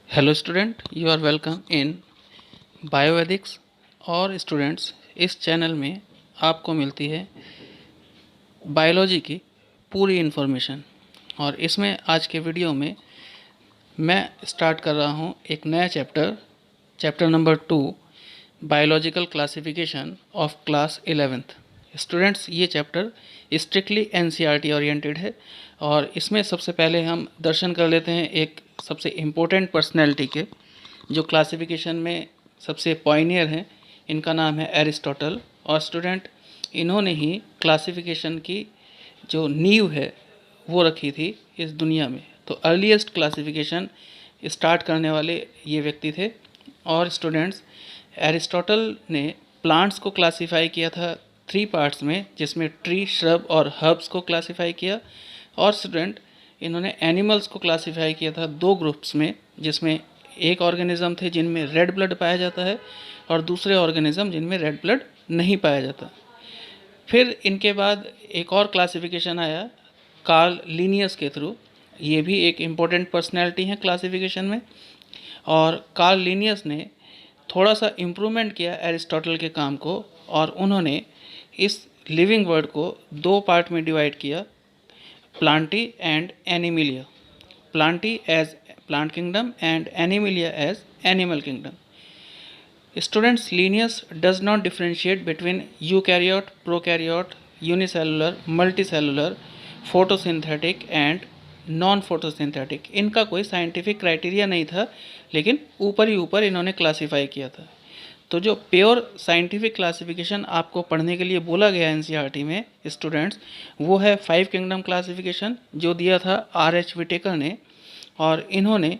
Hello student, you are welcome in Biovedics. और students, इस channel में आपको मिलती है बायोलॉजी की पूरी इन्फॉर्मेशन। और इसमें आज के वीडियो में मैं स्टार्ट कर रहा हूँ एक नया chapter number 2, biological classification of class 11th। Students, ये चैप्टर स्ट्रिक्टली एनसीईआरटी ओरिएंटेड है और इसमें सबसे पहले हम दर्शन कर लेते हैं एक सबसे इम्पोर्टेंट पर्सनैलिटी के, जो क्लासिफिकेशन में सबसे पॉइनियर हैं। इनका नाम है एरिस्टोटल। और स्टूडेंट, इन्होंने ही क्लासिफिकेशन की जो नींव है वो रखी थी इस दुनिया में। तो अर्लीस्ट क्लासिफिकेशन स्टार्ट करने वाले ये व्यक्ति थे। और स्टूडेंट्स, एरिस्टोटल ने प्लांट्स को क्लासिफाई किया था 3 पार्ट्स में, जिसमें ट्री, श्रब और हर्ब्स को क्लासिफाई किया। और स्टूडेंट, इन्होंने एनिमल्स को क्लासिफाई किया था 2 ग्रुप्स में, जिसमें एक ऑर्गेनिज्म थे जिनमें रेड ब्लड पाया जाता है और दूसरे ऑर्गेनिज्म जिनमें रेड ब्लड नहीं पाया जाता। फिर इनके बाद एक और क्लासिफिकेशन आया कार्ल लिनियस के थ्रू। ये भी एक इम्पोर्टेंट पर्सनैलिटी है क्लासिफिकेशन में। और कार्ल लिनियस ने थोड़ा सा इम्प्रूवमेंट किया एरिस्टोटल के काम को, और उन्होंने इस लिविंग वर्ल्ड को 2 पार्ट में डिवाइड किया, plantae and animalia. Plantae as plant kingdom and animalia as animal kingdom. Students, Linnaeus does not differentiate between eukaryote, prokaryote, unicellular, multicellular, photosynthetic and non photosynthetic. इनका कोई साइंटिफिक क्राइटेरिया नहीं था, लेकिन ऊपर ही ऊपर इन्होंने क्लासिफाई किया था। तो जो प्योर साइंटिफिक क्लासिफिकेशन आपको पढ़ने के लिए बोला गया एनसीईआरटी में स्टूडेंट्स, वो है 5 किंगडम क्लासिफिकेशन, जो दिया था आर.एच. विटेकर ने। और इन्होंने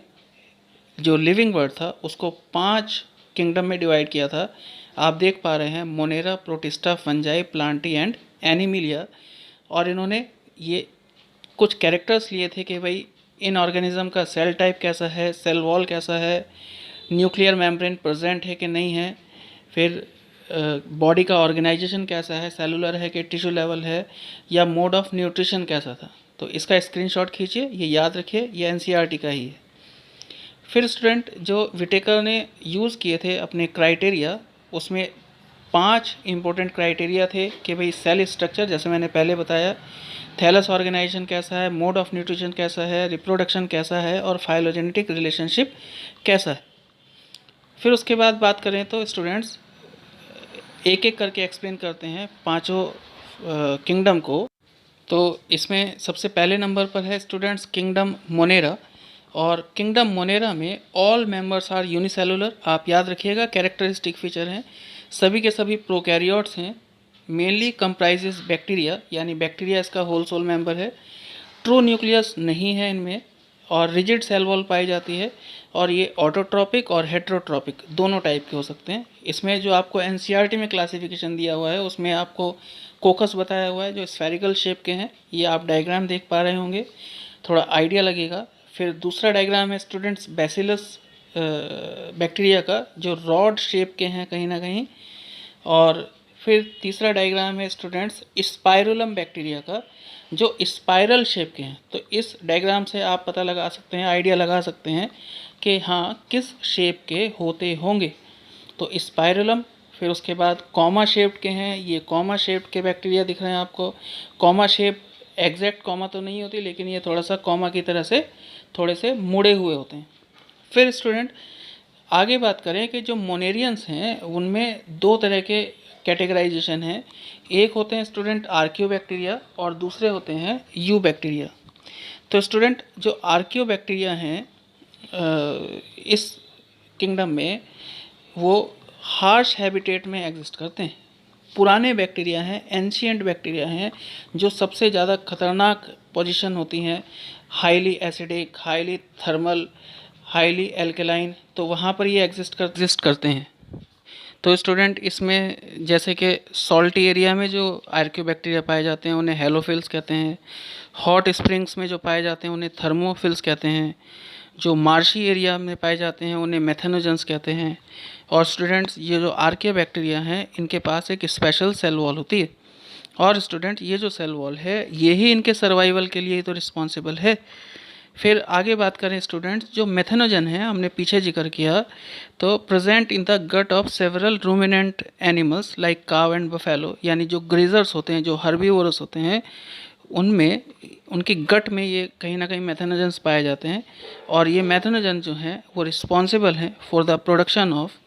जो लिविंग वर्ड था उसको 5 किंगडम में डिवाइड किया था। आप देख पा रहे हैं Monera, protista, fungi, Plantae and Animalia. और इन्होंने ये कुछ कैरेक्टर्स लिए थे कि भाई इन ऑर्गेनिज्म का सेल टाइप कैसा है, सेल वॉल कैसा है, न्यूक्लियर मेम्ब्रेन प्रेजेंट है कि नहीं है, फिर बॉडी का ऑर्गेनाइजेशन कैसा है, सेलुलर है कि टिश्यू लेवल है, या मोड ऑफ न्यूट्रिशन कैसा था। तो इसका स्क्रीनशॉट खींचिए, ये याद रखिए, ये एनसीईआरटी का ही है। फिर स्टूडेंट, जो विटेकर ने यूज़ किए थे अपने क्राइटेरिया, उसमें 5 इम्पोर्टेंट क्राइटेरिया थे कि भाई सेल स्ट्रक्चर, जैसे मैंने पहले बताया, थैलस ऑर्गेनाइजेशन कैसा है, मोड ऑफ न्यूट्रिशन कैसा है, रिप्रोडक्शन कैसा है, और फाइलोजेनेटिक रिलेशनशिप कैसा है। फिर उसके बाद बात करें तो स्टूडेंट्स, एक एक करके एक्सप्लेन करते हैं पाँचों किंगडम को। तो इसमें सबसे पहले नंबर पर है स्टूडेंट्स किंगडम मोनेरा। और किंगडम मोनेरा में ऑल मेंबर्स आर यूनिसेलुलर। आप याद रखिएगा, कैरेक्टरिस्टिक फीचर हैं, सभी के सभी प्रोकैरियोट्स हैं। मेनली कंप्राइजेस बैक्टीरिया, यानी बैक्टीरिया इसका होल सोल मेंबर है। ट्रू न्यूक्लियस नहीं है इनमें, और रिजिड सेल वॉल पाई जाती है। और ये ऑटोट्रॉपिक और हेट्रोट्रॉपिक दोनों टाइप के हो सकते हैं। इसमें जो आपको एनसीईआरटी में क्लासिफिकेशन दिया हुआ है उसमें आपको कोकस बताया हुआ है जो स्फेरिकल शेप के हैं। ये आप डायग्राम देख पा रहे होंगे, थोड़ा आइडिया लगेगा। फिर दूसरा डायग्राम है स्टूडेंट्स बैसिलस बैक्टीरिया का, जो रॉड शेप के हैं कहीं ना कहीं। और फिर तीसरा डायग्राम है स्टूडेंट्स स्पाइरुलम बैक्टीरिया का, जो स्पाइरल शेप के हैं। तो इस डायग्राम से आप पता लगा सकते हैं, आइडिया लगा सकते हैं कि हाँ किस शेप के होते होंगे। तो स्पाइरुलम। फिर उसके बाद कॉमा शेप्ड के हैं, ये कॉमा शेप्ड के बैक्टीरिया दिख रहे हैं आपको। कॉमा शेप एग्जैक्ट कॉमा तो नहीं होती, लेकिन ये थोड़ा सा कॉमा की तरह से थोड़े से मुड़े हुए होते हैं। फिर स्टूडेंट आगे बात करें कि जो मोनेरियंस हैं उनमें 2 तरह के कैटेगराइजेशन हैं। एक होते हैं स्टूडेंट आर्कियो बैक्टीरिया और दूसरे होते हैं यू बैक्टीरिया। तो स्टूडेंट, जो आर्कियो बैक्टीरिया हैं इस किंगडम में, वो हार्श हैबिटेट में एग्जिस्ट करते हैं। पुराने बैक्टीरिया हैं, एंशिएंट बैक्टीरिया हैं, जो सबसे ज़्यादा खतरनाक पोजीशन होती हैं, highly acidic, highly thermal, highly alkaline, तो वहाँ पर ये एग्जिस्ट करते हैं। तो स्टूडेंट, इसमें जैसे कि सॉल्टी एरिया में जो आर्कियो बैक्टीरिया पाए जाते हैं उन्हें हेलोफिल्स कहते हैं। हॉट स्प्रिंग्स में जो पाए जाते हैं उन्हें थर्मोफिल्स कहते हैं। जो मार्शी एरिया में पाए जाते हैं उन्हें मेथेनोजेंस कहते हैं। और स्टूडेंट्स, ये जो आर्कियो बैक्टीरिया हैं इनके पास एक स्पेशल सेल वॉल होती है। और स्टूडेंट, ये जो सेल वॉल है ये ही इनके सर्वाइवल के लिए तो रिस्पॉन्सिबल है, फिर आगे बात करें स्टूडेंट्स, जो मेथनोजन है हमने पीछे जिक्र किया, तो present in the gut of several ruminant animals like cow and buffalo, यानी जो ग्रेजर्स होते हैं, जो हर्बीवोरस होते हैं, उनमें उनकी गट में ये कहीं ना कहीं मेथनोजन्स पाए जाते हैं। और ये मेथनोजन जो हैं वो रिस्पॉन्सिबल हैं for the production of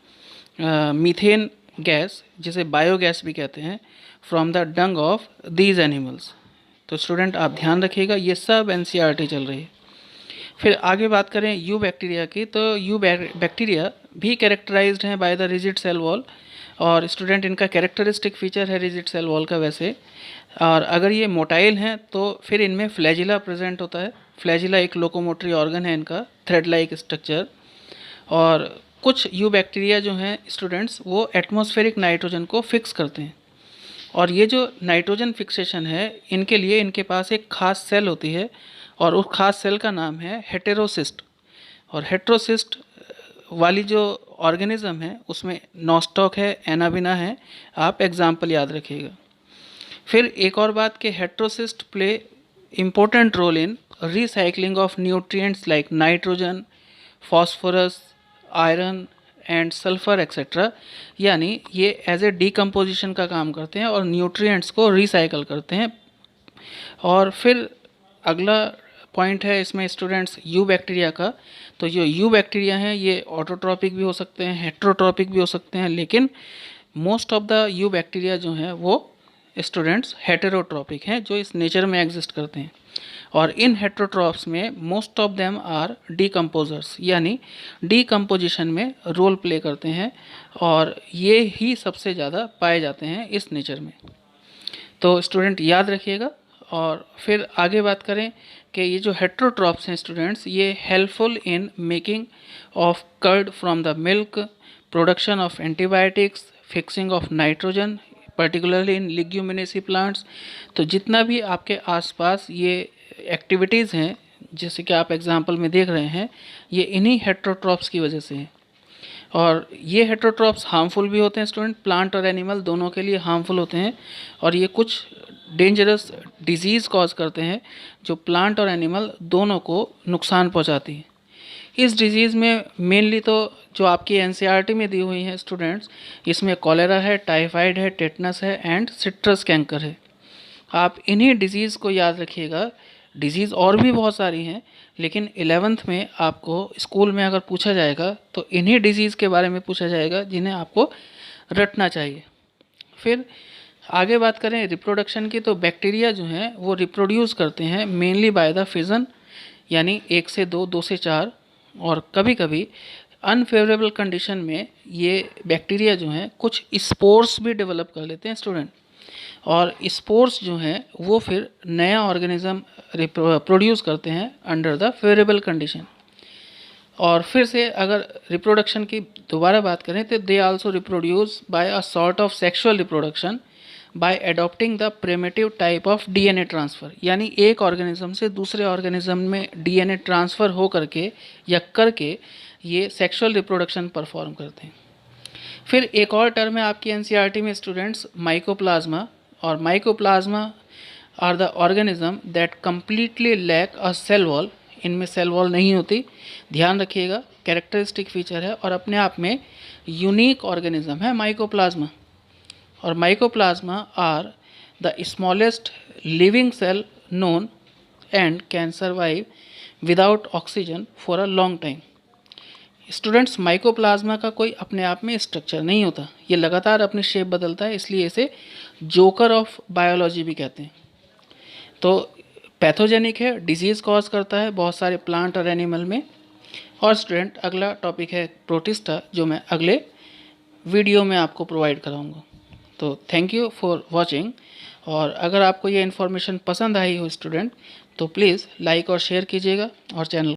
methane gas, जिसे बायोगैस भी कहते हैं, from the Dang of these animals. तो स्टूडेंट आप ध्यान रखिएगा, ये सब एनसीईआरटी चल रही है। फिर आगे बात करें यू बैक्टीरिया की, तो यू बैक्टीरिया भी कैरेक्टराइज्ड हैं by the rigid cell wall, और स्टूडेंट इनका कैरेक्टरिस्टिक फीचर है रिजिड सेल वॉल का वैसे। और अगर ये मोटाइल हैं तो फिर इनमें फ्लैजिला प्रेजेंट होता है। फ्लैजिला एक लोकोमोटरी ऑर्गन है इनका, थ्रेड लाइक स्ट्रक्चर। और कुछ यू बैक्टीरिया जो हैं स्टूडेंट्स, वो एटमॉस्फेरिक नाइट्रोजन को फिक्स करते हैं, और ये जो नाइट्रोजन फिक्सेशन है इनके लिए इनके पास एक खास सेल होती है, और उस खास सेल का नाम है हेटेरोसिस्ट। और हेटेरोसिस्ट वाली जो ऑर्गेनिज्म है उसमें नॉस्टॉक है, एनाबिना है, आप एग्जाम्पल याद रखिएगा। फिर एक और बात कि heterocysts play important role in recycling of nutrients like nitrogen, phosphorus, iron and sulphur etcetera, यानी ये एज ए डीकम्पोजिशन का काम करते हैं और न्यूट्रिएंट्स को रिसाइकल करते हैं। और फिर अगला पॉइंट है इसमें स्टूडेंट्स यू बैक्टीरिया का, तो जो यू बैक्टीरिया हैं ये ऑटोट्रॉपिक भी हो सकते हैं, हेट्रोट्रॉपिक भी हो सकते हैं, लेकिन most of the you bacteria जो हैं वो स्टूडेंट्स हेटेरोट्रॉपिक हैं, जो इस नेचर में एग्जिस्ट करते हैं। और इन हेट्रोट्रॉप्स में most of them are decomposers, यानी डीकम्पोजिशन में रोल प्ले करते हैं, और ये ही सबसे ज़्यादा पाए जाते हैं इस नेचर में। तो स्टूडेंट याद रखिएगा। और फिर आगे बात करें कि ये जो हेट्रोट्रॉप्स हैं स्टूडेंट्स, ये helpful in making of curd from the milk, production of antibiotics, fixing of nitrogen particularly in leguminosae plants. तो जितना भी आपके आसपास ये एक्टिविटीज़ हैं, जैसे कि आप एग्जांपल में देख रहे हैं, ये इन्हीं हेट्रोट्रॉप्स की वजह से हैं। और ये हेट्रोट्रॉप्स हार्मफुल भी होते हैं स्टूडेंट, प्लांट और एनिमल दोनों के लिए हार्मफुल होते हैं, और ये कुछ डेंजरस डिजीज़ कॉज करते हैं जो प्लांट और एनिमल दोनों को नुकसान पहुंचाती है। इस डिजीज़ में मेनली तो जो आपकी एनसीईआरटी में दी हुई हैं स्टूडेंट्स, इसमें कॉलेरा है, टाइफाइड है, टेटनस है एंड सिट्रस कैंकर है। आप इन्हीं डिजीज़ को याद रखिएगा। डिजीज़ और भी बहुत सारी हैं, लेकिन 11th में आपको स्कूल में अगर पूछा जाएगा तो इन्हीं डिजीज़ के बारे में पूछा जाएगा जिन्हें आपको रटना चाहिए। फिर आगे बात करें रिप्रोडक्शन की, तो बैक्टीरिया जो हैं वो रिप्रोड्यूस करते हैं मेनली बाय द फिजन, यानी 1 से 2, 2 से 4, और कभी कभी अनफेवरेबल कंडीशन में ये बैक्टीरिया जो हैं कुछ स्पोर्स भी डेवलप कर लेते हैं स्टूडेंट, और स्पोर्स जो हैं वो फिर नया ऑर्गेनिज्म प्रोड्यूस करते हैं अंडर द फेवरेबल कंडीशन। और फिर से अगर रिप्रोडक्शन की दोबारा बात करें तो they also reproduce by a sort of sexual reproduction by adopting the primitive type of DNA transfer, यानी एक ऑर्गेनिज्म से दूसरे ऑर्गेनिज्म में डीएनए ट्रांसफ़र हो करके या करके ये सेक्सुअल रिप्रोडक्शन परफॉर्म करते हैं। फिर एक और टर्म है आपकी एनसीईआरटी में स्टूडेंट्स, माइकोप्लाज्मा। और mycoplasma are the organism that completely lack a cell wall, इनमें सेल वॉल नहीं होती, ध्यान रखिएगा, कैरेक्टरिस्टिक फीचर है और अपने आप में यूनिक ऑर्गेनिज्म है माइकोप्लाज्मा। और mycoplasma are the smallest living cell known and can survive without oxygen for a long time. Students, mycoplasma का कोई अपने आप में स्ट्रक्चर नहीं होता, ये लगातार अपनी शेप बदलता है, इसलिए इसे जोकर ऑफ बायोलॉजी भी कहते हैं। तो पैथोजेनिक है, डिजीज़ कॉज करता है बहुत सारे प्लांट और एनिमल में। और स्टूडेंट अगला टॉपिक है प्रोटिस्टा, जो मैं अगले वीडियो में आपको प्रोवाइड कराऊंगा। तो थैंक यू फॉर वॉचिंग। और अगर आपको ये इन्फॉर्मेशन पसंद आई हो स्टूडेंट, तो प्लीज़ लाइक और शेयर कीजिएगा और चैनल